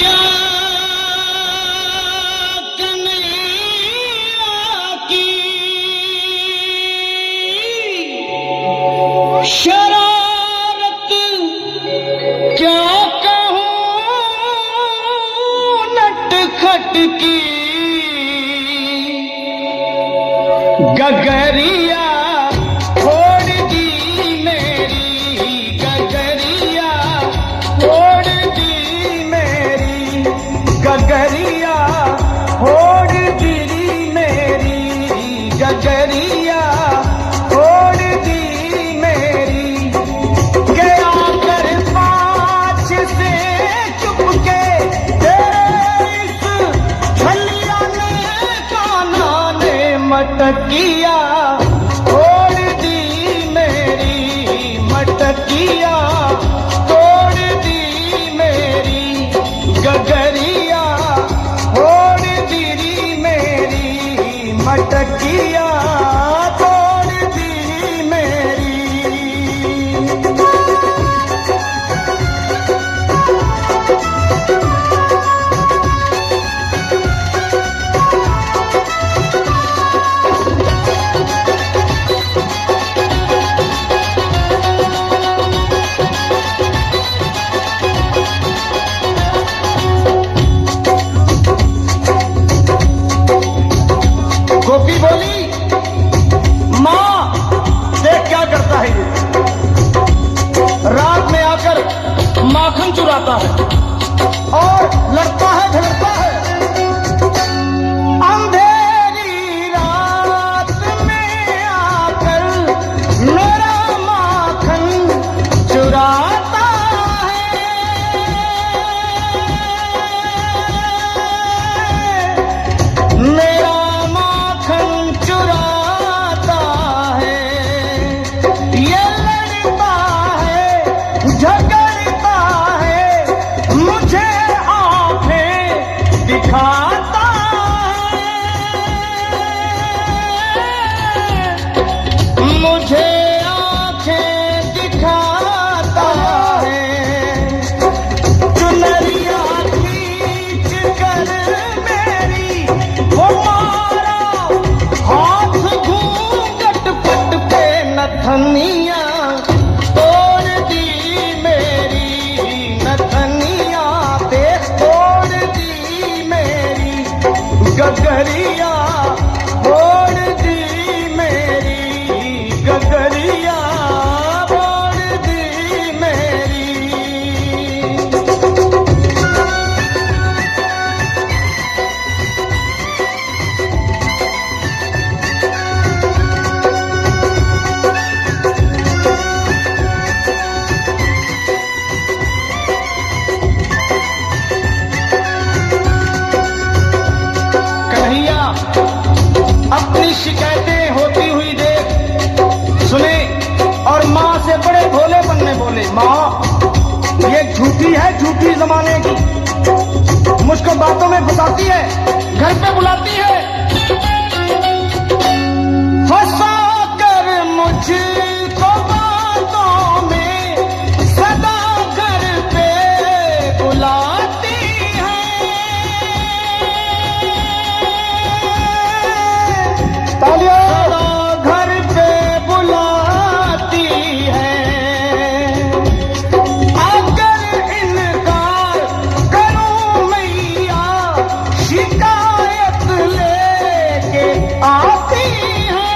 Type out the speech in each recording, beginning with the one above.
क्या कन्हैया की शरारत, क्या कहूँ नटखट की। गगरिया फोड़ दी मेरी, गगरिया फोड़ दी मेरी, गगरिया फोड़ दी मेरी, गगरिया फोड़ दी मेरी। गया कर पाछ से चुपके तेरे इस छलिया ने कान्हा ने मटकिया तोड़ दी मेरी, मटकिया तोड़ दी मेरी, गगरिया फोड़ दी मेरी, मटकिया तोड़ दी मेरी। गोपी बोली, माँ देख क्या करता है ये। रात में आकर माखन चुराता है और लड़ता है झगड़ता है। अंधेरी रात में आकर मेरा माखन चुराता है। मेरा माखन चुराता है, ये लड़ता है झगड़ता है, मुझे आंखें दिखाता है, मुझे आंखें दिखाता है। चुनरिया खींच कर मेरी वो मारा हाथ घूंघट पट पे नथनिया तोड़ दी मेरी, नथनिया पे तोड़ दी मेरी, गगरिया तोड़ दी मेरी, गगरिया तोड़ दी मेरी। कन्हैया अपनी शिकायतें होती हुई देख सुने और माँ से बड़े भोलेपन में बोले, माँ ये झूठी है, झूठी जमाने की, मुझको बातों में फंसाती है, घर पे बुलाती है, फंसा कर मुझको बातों में सदा घर पे बुलाती है। सदा घर पे बुलाती है। अगर इनकार करूं मैया शिकायत लेके आती है।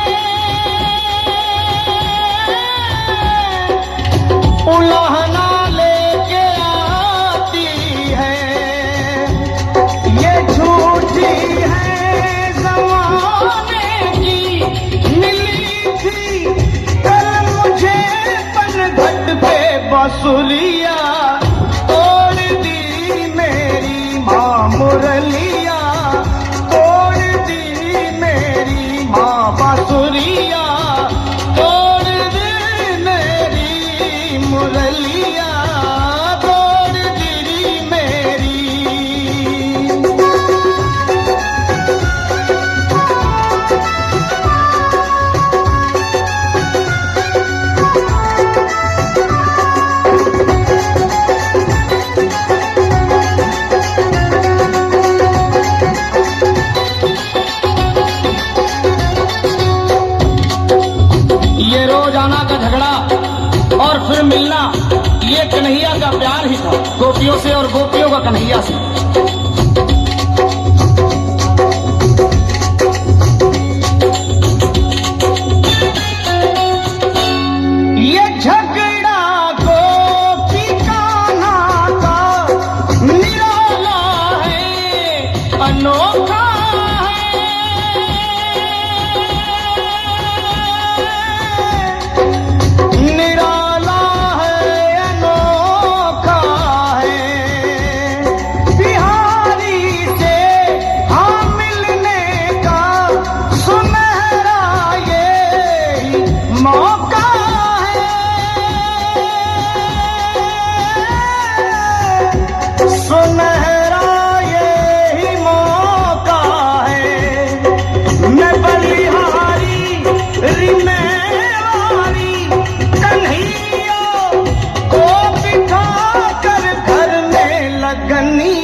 उलाहना लेके आती है। ये झूठी है जमाने की, मिली थी कल मुझे पनघट पे बांसुरिया तोड़ दी मेरी, माँ मुरलिया तोड़ दी मेरी, माँ बांसुरिया तोड़ दी मेरी, मुरलिया तोड़ दी मेरी। कहूंगा कन्हैया से। ये झगड़ा गोपी कान्हा का निराला है, अनोखा कन्हैया को बिठा कर घर में लगनी